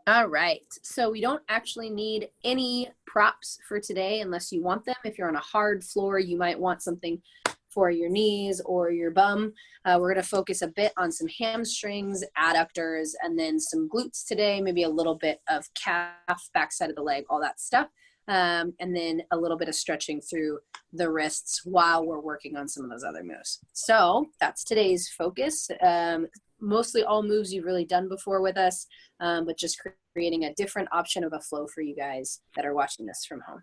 All right. So we don't actually need any props for today unless you want them. If you're on a hard floor, you might want something for your knees or your bum. We're going to focus a bit on some hamstrings, adductors, and then some glutes today, maybe a little bit of calf, backside of the leg, all that stuff. And then a little bit of stretching through the wrists while we're working on some of those other moves. So that's today's focus. Mostly all moves you've really done before with us, but just creating a different option of a flow for you guys that are watching this from home.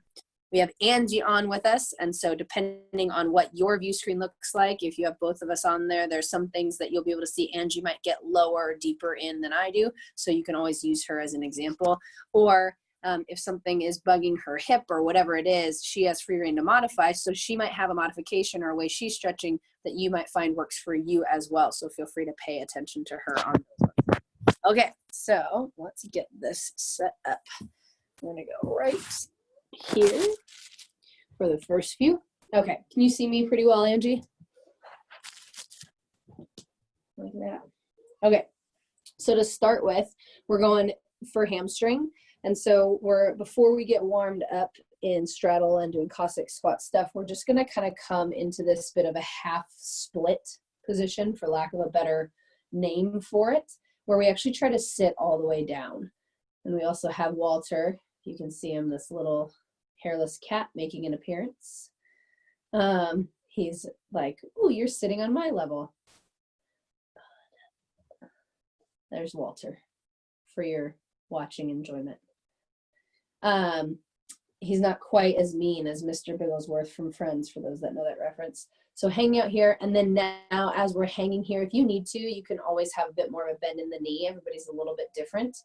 We have Angie on with us, and so depending on what your view screen looks like, if you have both of us on there, there's some things that you'll be able to see Angie might get lower, deeper in than I do, so you can always use her as an example. Or if something is bugging her hip or whatever it is, she has free reign to modify, so she might have a modification or a way she's stretching that you might find works for you as well, so feel free to pay attention to her on those ones. Okay, so let's get this set up. I'm gonna go right here for the first few. Okay, can you see me pretty well, Angie? Like that. Okay, so to start with, we're going for hamstring. And so before we get warmed up in straddle and doing Cossack squat stuff, we're just gonna kind of come into this bit of a half split position, for lack of a better name for it, where we actually try to sit all the way down. And we also have Walter. You can see him, this little hairless cat making an appearance. He's like, "Oh, you're sitting on my level." There's Walter for your watching enjoyment. He's not quite as mean as Mr. Bigglesworth from Friends, for those that know that reference. So hanging out here, and then now as we're hanging here, if you need to, you can always have a bit more of a bend in the knee. Everybody's a little bit different.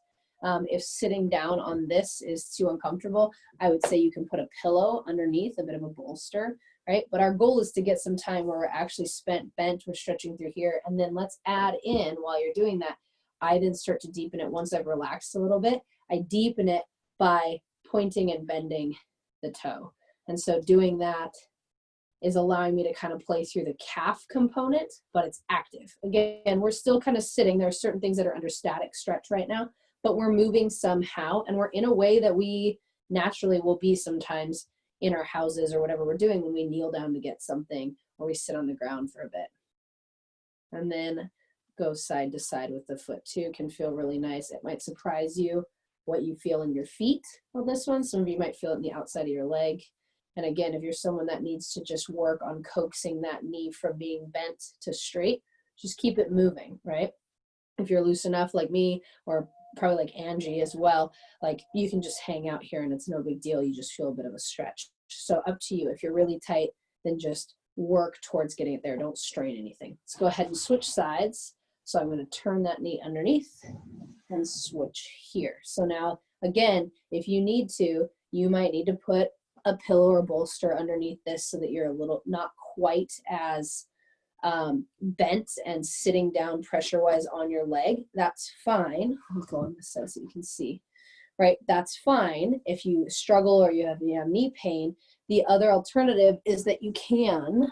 If sitting down on this is too uncomfortable, I would say you can put a pillow underneath, a bit of a bolster, right? But our goal is to get some time where we're actually bent, we're stretching through here, and then let's add in, while you're doing that, I then start to deepen it once I've relaxed a little bit. I deepen it by pointing and bending the toe. And so doing that is allowing me to kind of play through the calf component, but it's active. Again, we're still kind of sitting. There are certain things that are under static stretch right now, but we're moving somehow, and we're in a way that we naturally will be sometimes in our houses or whatever we're doing when we kneel down to get something, or we sit on the ground for a bit. And then go side to side with the foot too. Can feel really nice. It might surprise you what you feel in your feet on this one. Some of you might feel it in the outside of your leg. And again, if you're someone that needs to just work on coaxing that knee from being bent to straight, just keep it moving, right? If you're loose enough like me, or probably like Angie as well, like you can just hang out here and it's no big deal. You just feel a bit of a stretch. So up to you. If you're really tight, then just work towards getting it there. Don't strain anything. Let's go ahead and switch sides. So I'm going to turn that knee underneath and switch here. So now, again, if you need to, you might need to put a pillow or bolster underneath this so that you're a little, not quite as bent and sitting down pressure-wise on your leg. That's fine. I'll go on this side so you can see, right? That's fine if you struggle or you have knee pain. The other alternative is that you can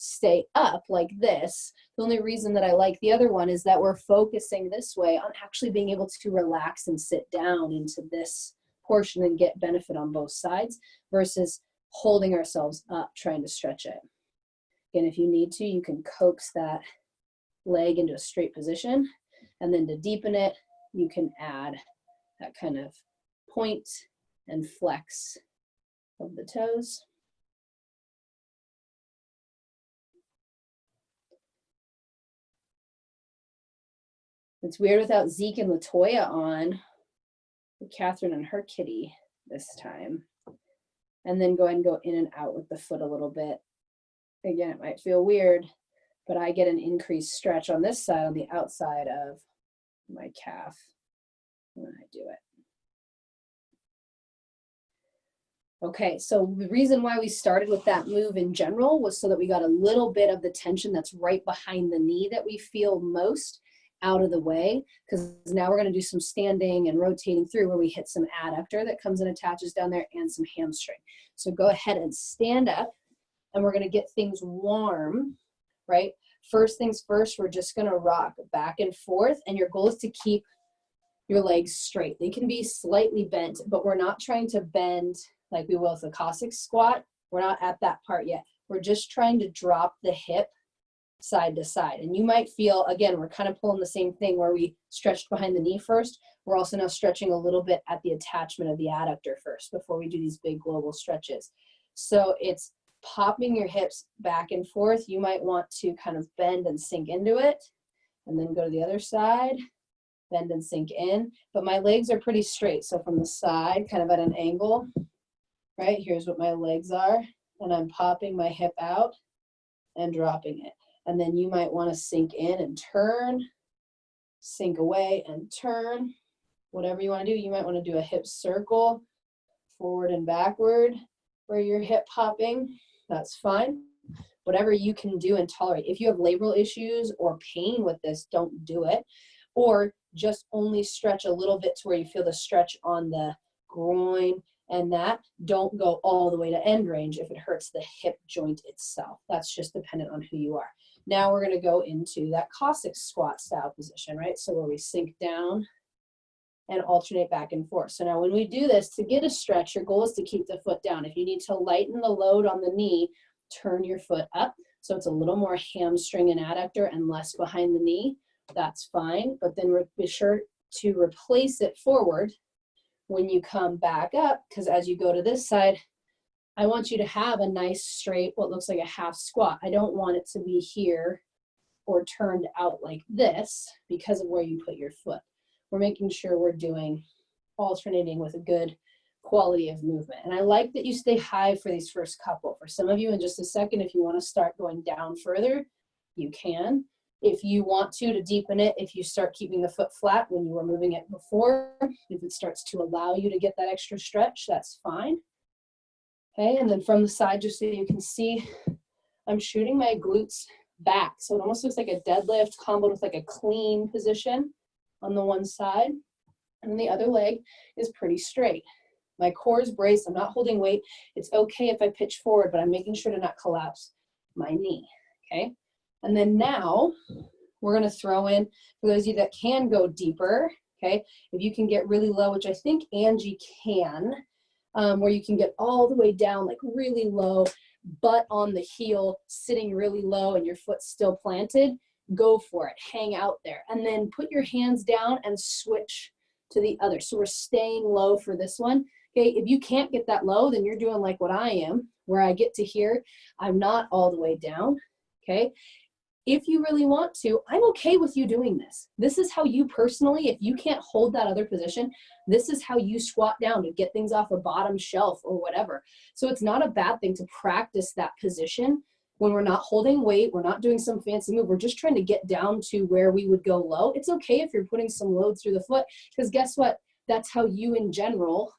stay up like this. The only reason that I like the other one is that we're focusing this way on actually being able to relax and sit down into this portion and get benefit on both sides versus holding ourselves up trying to stretch it. And if you need to, you can coax that leg into a straight position, and then to deepen it, you can add that kind of point and flex of the toes. It's weird without Zeke and Latoya on, with Catherine and her kitty this time. And then go ahead and go in and out with the foot a little bit. Again, it might feel weird, but I get an increased stretch on this side, on the outside of my calf when I do it. Okay, so the reason why we started with that move in general was so that we got a little bit of the tension that's right behind the knee that we feel most out of the way, because now we're going to do some standing and rotating through where we hit some adductor that comes and attaches down there and some hamstring. So go ahead and stand up, and we're going to get things warm, right? First things first, we're just going to rock back and forth, and your goal is to keep your legs straight. They can be slightly bent, but we're not trying to bend like we will with a Cossack squat. We're not at that part yet. We're just trying to drop the hip side to side. And you might feel, again, we're kind of pulling the same thing where we stretched behind the knee first. We're also now stretching a little bit at the attachment of the adductor first before we do these big global stretches. So it's popping your hips back and forth. You might want to kind of bend and sink into it, and then go to the other side, bend and sink in. But my legs are pretty straight. So from the side, kind of at an angle, right? Here's what my legs are. And I'm popping my hip out and dropping it. And then you might want to sink in and turn, sink away and turn. Whatever you want to do. You might want to do a hip circle, forward and backward, where you're hip hopping. That's fine. Whatever you can do and tolerate. If you have labral issues or pain with this, don't do it. Or just only stretch a little bit to where you feel the stretch on the groin and that. Don't go all the way to end range if it hurts the hip joint itself. That's just dependent on who you are. Now we're going to go into that Cossack squat style position, right? So where we sink down and alternate back and forth. So now when we do this, to get a stretch, your goal is to keep the foot down. If you need to lighten the load on the knee, turn your foot up. So it's a little more hamstring and adductor and less behind the knee. That's fine. But then be sure to replace it forward when you come back up, because as you go to this side, I want you to have a nice straight, what looks like a half squat. I don't want it to be here or turned out like this because of where you put your foot. We're making sure we're doing alternating with a good quality of movement. And I like that you stay high for these first couple. For some of you in just a second, if you want to start going down further, you can. If you want to deepen it, if you start keeping the foot flat when you were moving it before, if it starts to allow you to get that extra stretch, that's fine. Okay, and then from the side, just so you can see, I'm shooting my glutes back. So it almost looks like a deadlift comboed with like a clean position on the one side. And the other leg is pretty straight. My core is braced. I'm not holding weight. It's okay if I pitch forward, but I'm making sure to not collapse my knee, okay? And then now we're going to throw in, for those of you that can go deeper, okay, if you can get really low, which I think Angie can, where you can get all the way down, like really low, butt on the heel, sitting really low and your foot's still planted, go for it. Hang out there. And then put your hands down and switch to the other. So we're staying low for this one. Okay, if you can't get that low, then you're doing like what I am, where I get to here, I'm not all the way down, okay? If you really want to, I'm okay with you doing this. This is how you personally, if you can't hold that other position, this is how you squat down to get things off a bottom shelf or whatever. So it's not a bad thing to practice that position when we're not holding weight, we're not doing some fancy move, we're just trying to get down to where we would go low. It's okay if you're putting some load through the foot, because guess what? That's how you in general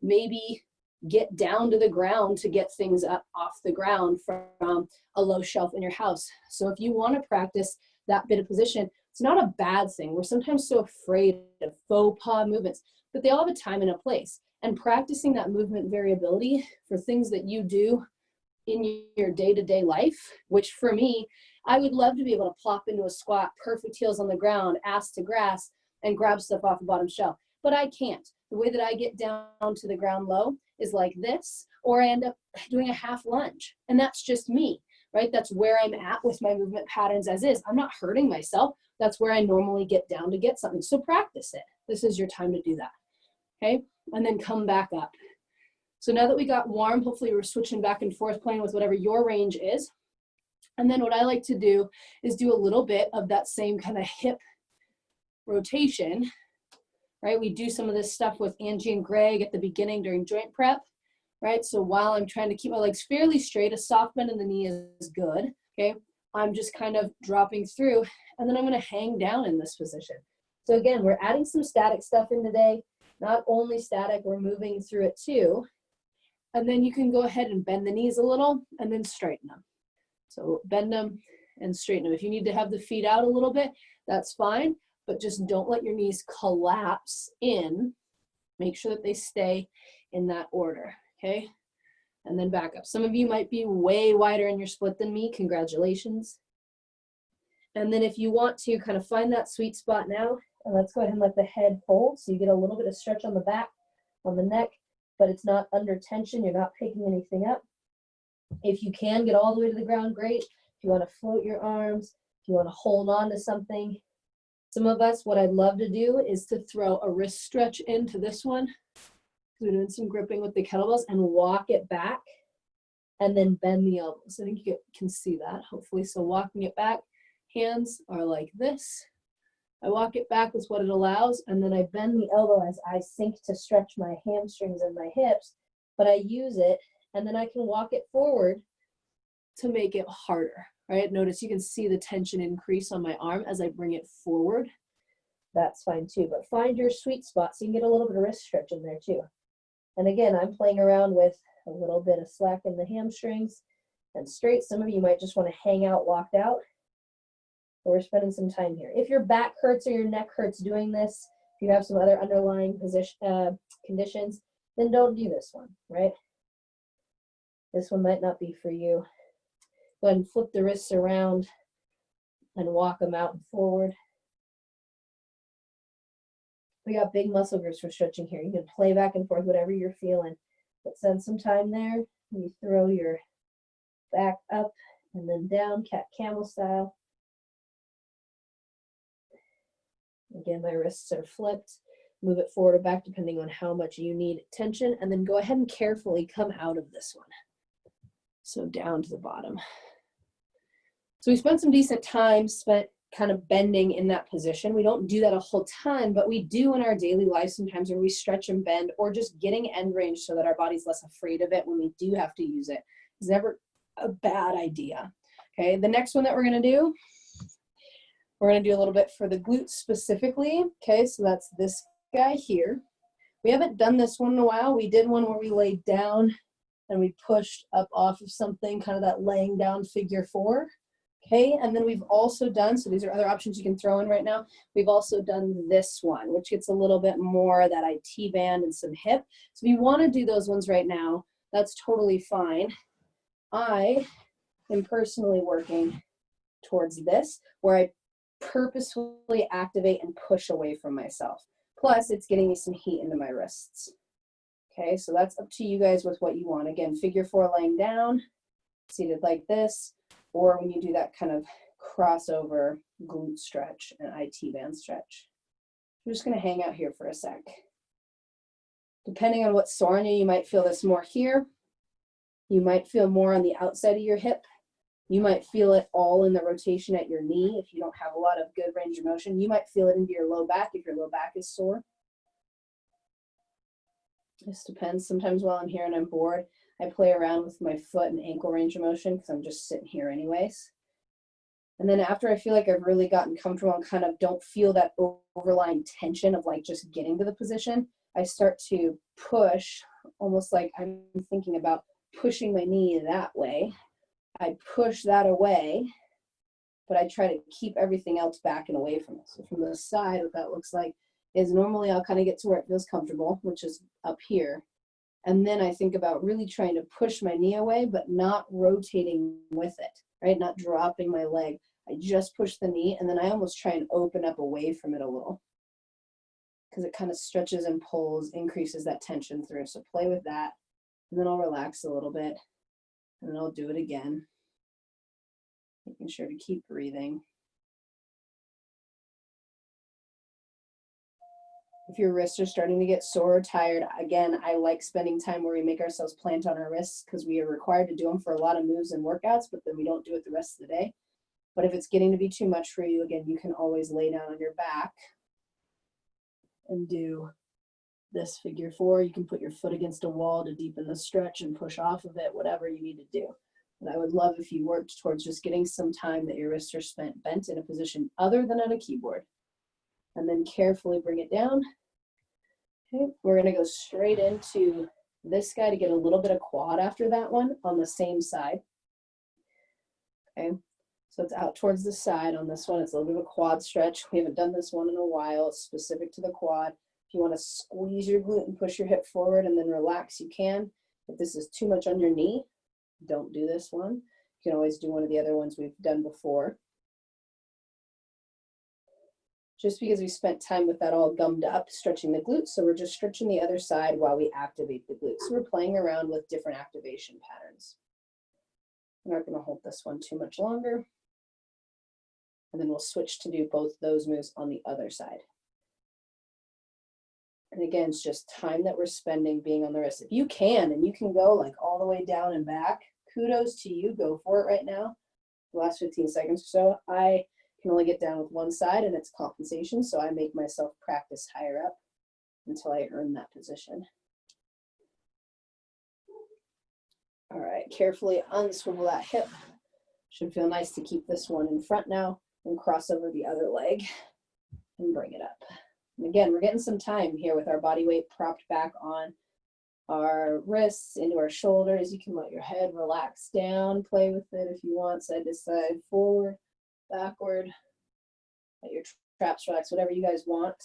maybe get down to the ground to get things up off the ground from a low shelf in your house. So if you want to practice that bit of position, it's not a bad thing. We're sometimes so afraid of faux pas movements, but they all have a time and a place. And practicing that movement variability for things that you do in your day-to-day life, which for me, I would love to be able to plop into a squat, perfect heels on the ground, ass to grass, and grab stuff off the bottom shelf. But I can't. The way that I get down to the ground low is like this, or I end up doing a half lunge. And that's just me, right? That's where I'm at with my movement patterns as is. I'm not hurting myself. That's where I normally get down to get something. So practice it. This is your time to do that, okay? And then come back up. So now that we got warm, hopefully we're switching back and forth, playing with whatever your range is. And then what I like to do is do a little bit of that same kind of hip rotation, right? We do some of this stuff with Angie and Greg at the beginning during joint prep, right? So while I'm trying to keep my legs fairly straight, a soft bend in the knee is good, okay? I'm just kind of dropping through, and then I'm gonna hang down in this position. So again, we're adding some static stuff in today. Not only static, we're moving through it too. And then you can go ahead and bend the knees a little and then straighten them. So bend them and straighten them. If you need to have the feet out a little bit, that's fine, but just don't let your knees collapse in. Make sure that they stay in that order, okay? And then back up. Some of you might be way wider in your split than me. Congratulations. And then if you want to kind of find that sweet spot now, And let's go ahead and let the head fold so you get a little bit of stretch on the back, on the neck, but it's not under tension. You're not picking anything up. If you can get all the way to the ground, great. If you want to float your arms, if you want to hold on to something. Some of us, what I'd love to do is to throw a wrist stretch into this one. We're doing some gripping with the kettlebells and walk it back and then bend the elbows. I think you can see that, hopefully. So walking it back, hands are like this. I walk it back with what it allows, and then I bend the elbow as I sink to stretch my hamstrings and my hips, but I use it, and then I can walk it forward to make it harder, right? Notice you can see the tension increase on my arm as I bring it forward. That's fine too, but find your sweet spot so you can get a little bit of wrist stretch in there too. And again, I'm playing around with a little bit of slack in the hamstrings and straight. Some of you might just want to hang out, locked out. But we're spending some time here. If your back hurts or your neck hurts doing this, if you have some other underlying conditions, then don't do this one, right? This one might not be for you. Go ahead and flip the wrists around and walk them out and forward. We got big muscle groups for stretching here. You can play back and forth, whatever you're feeling. But spend some time there. You throw your back up and then down, cat camel style. Again, my wrists are flipped. Move it forward or back depending on how much you need tension, and then go ahead and carefully come out of this one. So down to the bottom. So we spent some decent time spent kind of bending in that position. We don't do that a whole ton, but we do in our daily life sometimes when we stretch and bend, or just getting end range so that our body's less afraid of it when we do have to use it. It's never a bad idea. Okay, the next one that we're gonna do, we're gonna do a little bit for the glutes specifically. Okay, so that's this guy here. We haven't done this one in a while. We did one where we laid down and we pushed up off of something, kind of that laying down figure 4. Okay, and then we've also done, so these are other options you can throw in right now. We've also done this one, which gets a little bit more that IT band and some hip. So if you want to do those ones right now, that's totally fine. I am personally working towards this, where I purposefully activate and push away from myself. Plus, it's getting me some heat into my wrists. Okay, so that's up to you guys with what you want. Again, figure 4 laying down, seated like this, or when you do that kind of crossover glute stretch and IT band stretch. I'm just gonna hang out here for a sec. Depending on what's sore on you, you might feel this more here. You might feel more on the outside of your hip. You might feel it all in the rotation at your knee if you don't have a lot of good range of motion. You might feel it into your low back if your low back is sore. This depends. Sometimes while I'm here and I'm bored, I play around with my foot and ankle range of motion because I'm just sitting here anyways. And then after I feel like I've really gotten comfortable and kind of don't feel that overlying tension of like just getting to the position, I start to push, almost like I'm thinking about pushing my knee that way. I push that away, but I try to keep everything else back and away from it. So from the side, what that looks like is normally I'll kind of get to where it feels comfortable, which is up here. And then I think about really trying to push my knee away, but not rotating with it, right? Not dropping my leg. I just push the knee, and then I almost try and open up away from it a little because it kind of stretches and pulls, increases that tension through. So play with that, and then I'll relax a little bit, and then I'll do it again, making sure to keep breathing. If your wrists are starting to get sore or tired, again, I like spending time where we make ourselves plant on our wrists because we are required to do them for a lot of moves and workouts, but then we don't do it the rest of the day. But if it's getting to be too much for you, again, you can always lay down on your back and do this figure 4. You can put your foot against a wall to deepen the stretch and push off of it, whatever you need to do. But I would love if you worked towards just getting some time that your wrists are spent bent in a position other than on a keyboard. And then carefully bring it down. Okay, we're gonna go straight into this guy to get a little bit of quad after that one on the same side. Okay, so it's out towards the side on this one. It's a little bit of a quad stretch. We haven't done this one in a while. It's specific to the quad. If you wanna squeeze your glute and push your hip forward and then relax, you can. If this is too much on your knee, don't do this one. You can always do one of the other ones we've done before. just because we spent time with that all gummed up, stretching the glutes. So we're just stretching the other side while we activate the glutes. So we're playing around with different activation patterns. I'm not going to hold this one too much longer. And then we'll switch to do both those moves on the other side. And again, it's just time that we're spending being on the wrist. If you can, and you can go like all the way down and back, kudos to you, go for it right now. The last 15 seconds or so, I can only get down with one side and it's compensation. So I make myself practice higher up until I earn that position. All right, carefully unswivel that hip. Should feel nice to keep this one in front now and cross over the other leg and bring it up. And again, we're getting some time here with our body weight propped back on our wrists into our shoulders. You can let your head relax down, play with it if you want, side to side, forward, backward. Let your traps relax, whatever you guys want.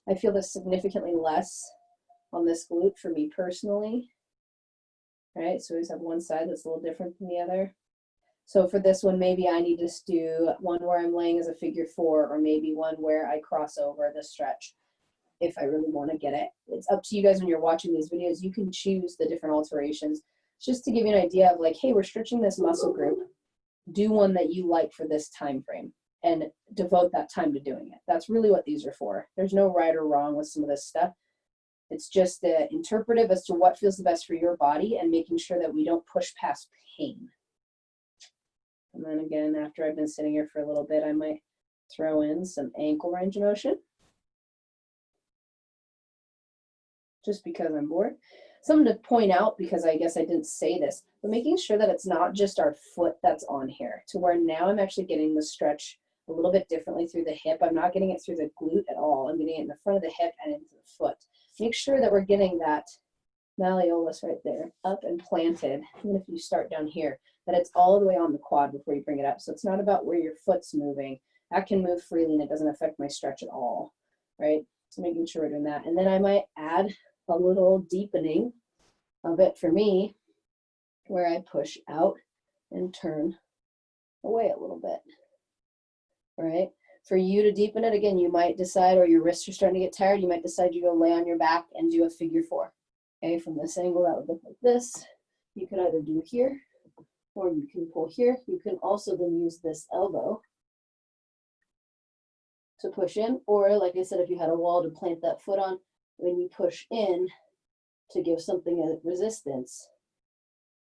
I feel this significantly less on this glute for me personally. All right, so we always have one side that's a little different than the other. So for this one, maybe I need to do one where I'm laying as a figure 4, or maybe one where I cross over the stretch if I really want to get it. It's up to you guys when you're watching these videos. You can choose the different alterations just to give you an idea of like, hey, we're stretching this muscle group. Do one that you like for this time frame and devote that time to doing it. That's really what these are for. There's no right or wrong with some of this stuff. It's just interpretive as to what feels the best for your body and making sure that we don't push past pain. And then again, after I've been sitting here for a little bit, I might throw in some ankle range of motion. Just because I'm bored. Something to point out, because I guess I didn't say this, but making sure that it's not just our foot that's on here, to where now I'm actually getting the stretch a little bit differently through the hip. I'm not getting it through the glute at all. I'm getting it in the front of the hip and into the foot. Make sure that we're getting that malleolus right there up and planted, even if you start down here, that it's all the way on the quad before you bring it up. So it's not about where your foot's moving. That can move freely and it doesn't affect my stretch at all, right? So making sure we're doing that. And then I might add a little deepening of it for me, where I push out and turn away a little bit, right? For you to deepen it, again, you might decide, or your wrists are starting to get tired, you might decide you go lay on your back and do a figure 4. Okay, from this angle, that would look like this. You can either do here, or you can pull here. You can also then use this elbow to push in, or like I said, if you had a wall to plant that foot on, when you push in to give something a resistance,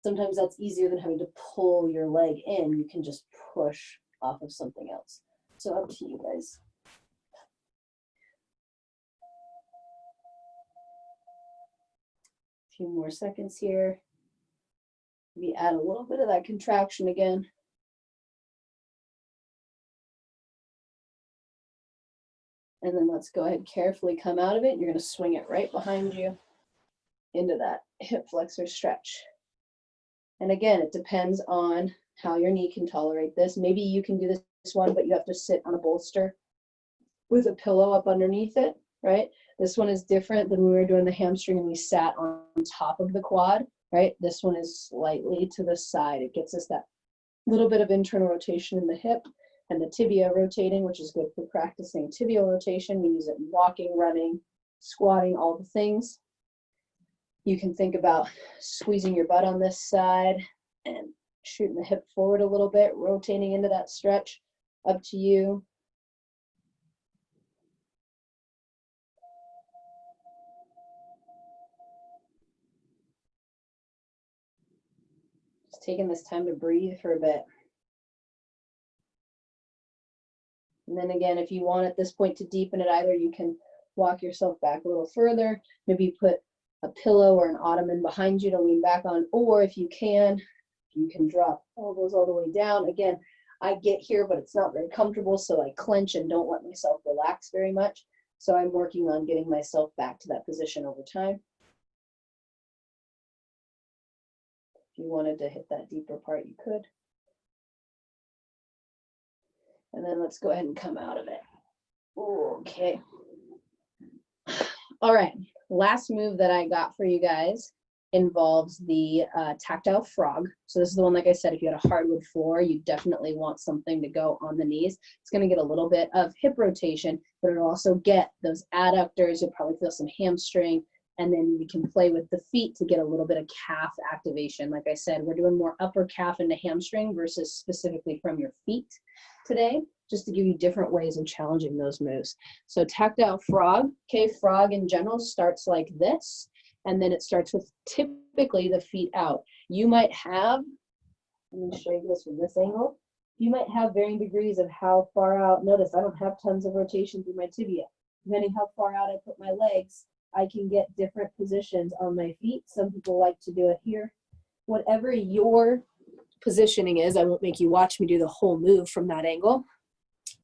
sometimes that's easier than having to pull your leg in. You can just push off of something else. So up to you guys. A few more seconds here. Maybe add a little bit of that contraction again. And then let's go ahead and carefully come out of it. You're going to swing it right behind you into that hip flexor stretch. And again, it depends on how your knee can tolerate this. Maybe you can do this one, but you have to sit on a bolster with a pillow up underneath it, right? This one is different than when we were doing the hamstring and we sat on top of the quad, right? This one is slightly to the side. It gets us that little bit of internal rotation in the hip and the tibia rotating, which is good for practicing tibial rotation. We use it in walking, running, squatting, all the things. You can think about squeezing your butt on this side and shooting the hip forward a little bit, rotating into that stretch. Up to you. Just taking this time to breathe for a bit. And then again, if you want at this point to deepen it, either you can walk yourself back a little further, maybe put a pillow or an ottoman behind you to lean back on, or if you can drop elbows all the way down. Again, I get here, but it's not very comfortable, so I clench and don't let myself relax very much. So I'm working on getting myself back to that position over time. If you wanted to hit that deeper part, you could. And then let's go ahead and come out of it. Okay. All right, last move that I got for you guys involves the tactile frog. So this is the one, like I said, if you had a hardwood floor, you definitely want something to go on the knees. It's going to get a little bit of hip rotation, but it'll also get those adductors. You'll probably feel some hamstring, and then we can play with the feet to get a little bit of calf activation. Like I said, we're doing more upper calf into hamstring versus specifically from your feet today, just to give you different ways of challenging those moves. So tactile frog, okay, frog in general starts like this. And then it starts with typically the feet out. You might have, let me show you this from this angle. You might have varying degrees of how far out. Notice I don't have tons of rotation through my tibia. Depending how far out I put my legs, I can get different positions on my feet. Some people like to do it here. Whatever your positioning is, I won't make you watch me do the whole move from that angle.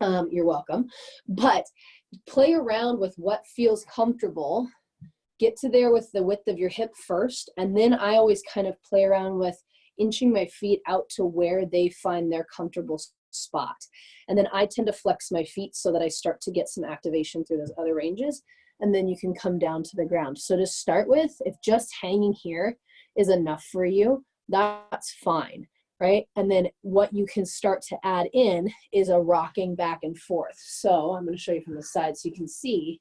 You're welcome. But play around with what feels comfortable. Get to there with the width of your hip first, and then I always kind of play around with inching my feet out to where they find their comfortable spot. And then I tend to flex my feet so that I start to get some activation through those other ranges, and then you can come down to the ground. So to start with, if just hanging here is enough for you, that's fine, right? And then what you can start to add in is a rocking back and forth. So I'm going to show you from the side so you can see.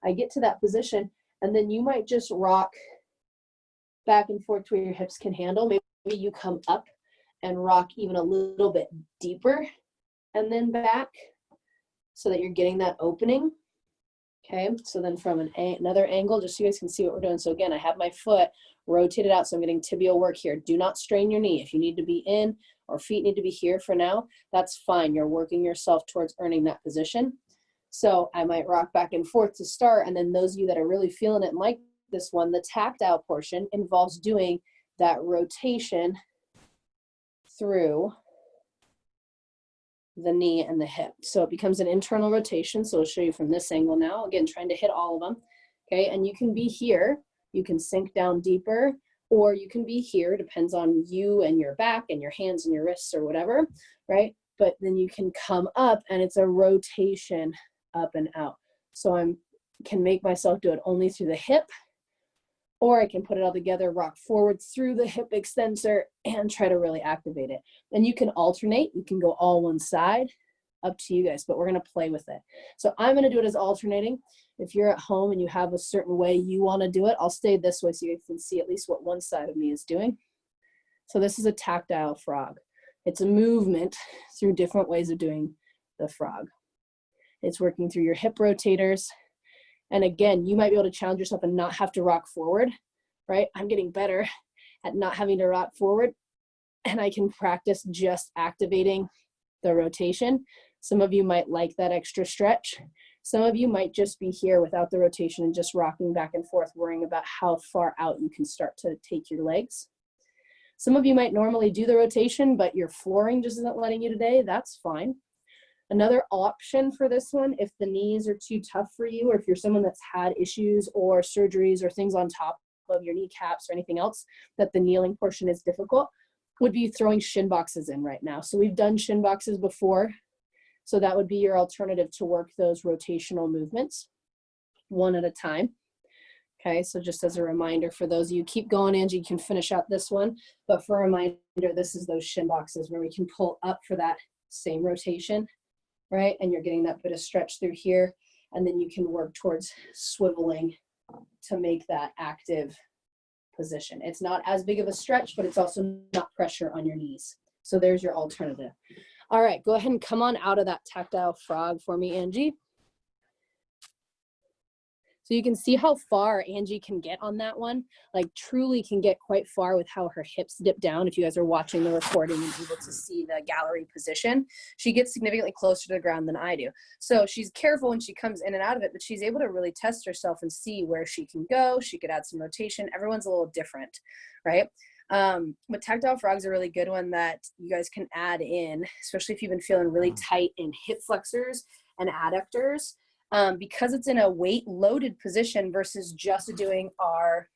I get to that position, and then you might just rock back and forth to where your hips can handle. Maybe you come up and rock even a little bit deeper and then back so that you're getting that opening. Okay, so then from another angle, just so you guys can see what we're doing. So again, I have my foot rotated out, so I'm getting tibial work here. Do not strain your knee. If you need to be in or feet need to be here for now, that's fine. You're working yourself towards earning that position. So I might rock back and forth to start, and then those of you that are really feeling it and like this one, the tactile portion involves doing that rotation through the knee and the hip. So it becomes an internal rotation. So I'll show you from this angle now. Again, trying to hit all of them. Okay, and you can be here. You can sink down deeper, or you can be here. Depends on you and your back and your hands and your wrists or whatever, right? But then you can come up, and it's a rotation up and out. So I can make myself do it only through the hip, or I can put it all together, rock forward through the hip extensor and try to really activate it. And you can alternate. You can go all one side, up to you guys, but we're going to play with it. So I'm going to do it as alternating. If you're at home and you have a certain way you want to do it, I'll stay this way so you can see at least what one side of me is doing. So this is a tactile frog. It's a movement through different ways of doing the frog. It's working through your hip rotators. And again, you might be able to challenge yourself and not have to rock forward, right? I'm getting better at not having to rock forward, and I can practice just activating the rotation. Some of you might like that extra stretch. Some of you might just be here without the rotation and just rocking back and forth, worrying about how far out you can start to take your legs. Some of you might normally do the rotation, but your flooring just isn't letting you today. That's fine. Another option for this one, if the knees are too tough for you, or if you're someone that's had issues or surgeries or things on top of your kneecaps or anything else that the kneeling portion is difficult, would be throwing shin boxes in right now. So we've done shin boxes before. So that would be your alternative to work those rotational movements one at a time. Okay, so just as a reminder for those of you, keep going, Angie, you can finish out this one. But for a reminder, this is those shin boxes where we can pull up for that same rotation, right? And you're getting that bit of stretch through here, and then you can work towards swiveling to make that active position. It's not as big of a stretch, but it's also not pressure on your knees. So there's your alternative. All right, go ahead and come on out of that tactile frog for me, Angie. So you can see how far Angie can get on that one, like truly can get quite far with how her hips dip down. If you guys are watching the recording and able to see the gallery position, she gets significantly closer to the ground than I do. So she's careful when she comes in and out of it, but she's able to really test herself and see where she can go. She could add some rotation. Everyone's a little different, right? But tactile frog's a really good one that you guys can add in, especially if you've been feeling really tight in hip flexors and adductors. Because it's in a weight loaded position versus just doing our,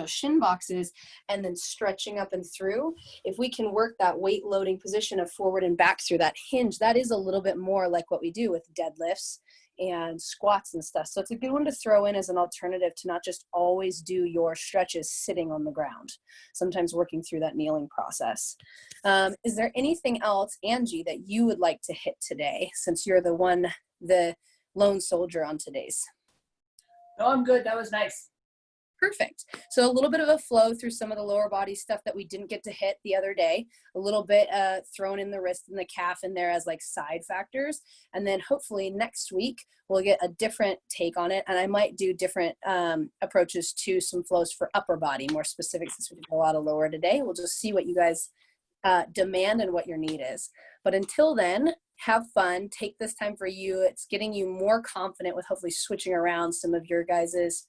shin boxes and then stretching up and through. If we can work that weight loading position of forward and back through that hinge, that is a little bit more like what we do with deadlifts and squats and stuff. So it's a good one to throw in as an alternative to not just always do your stretches sitting on the ground, sometimes working through that kneeling process. Is there anything else, Angie, that you would like to hit today, since you're the lone soldier on today's? No, I'm good. That was nice. Perfect. So a little bit of a flow through some of the lower body stuff that we didn't get to hit the other day, a little bit thrown in the wrist and the calf in there as like side factors. And then hopefully next week we'll get a different take on it. And I might do different approaches to some flows for upper body, more specific, since we did a lot of lower today. We'll just see what you guys demand and what your need is. But until then, have fun, take this time for you. It's getting you more confident with hopefully switching around some of your guys's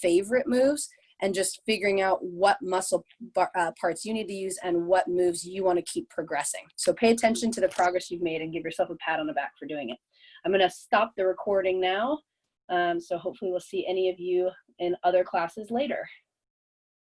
favorite moves, and just figuring out what muscle parts you need to use and what moves you want to keep progressing. So pay attention to the progress you've made and give yourself a pat on the back for doing it. I'm going to stop the recording now. So hopefully we'll see any of you in other classes later.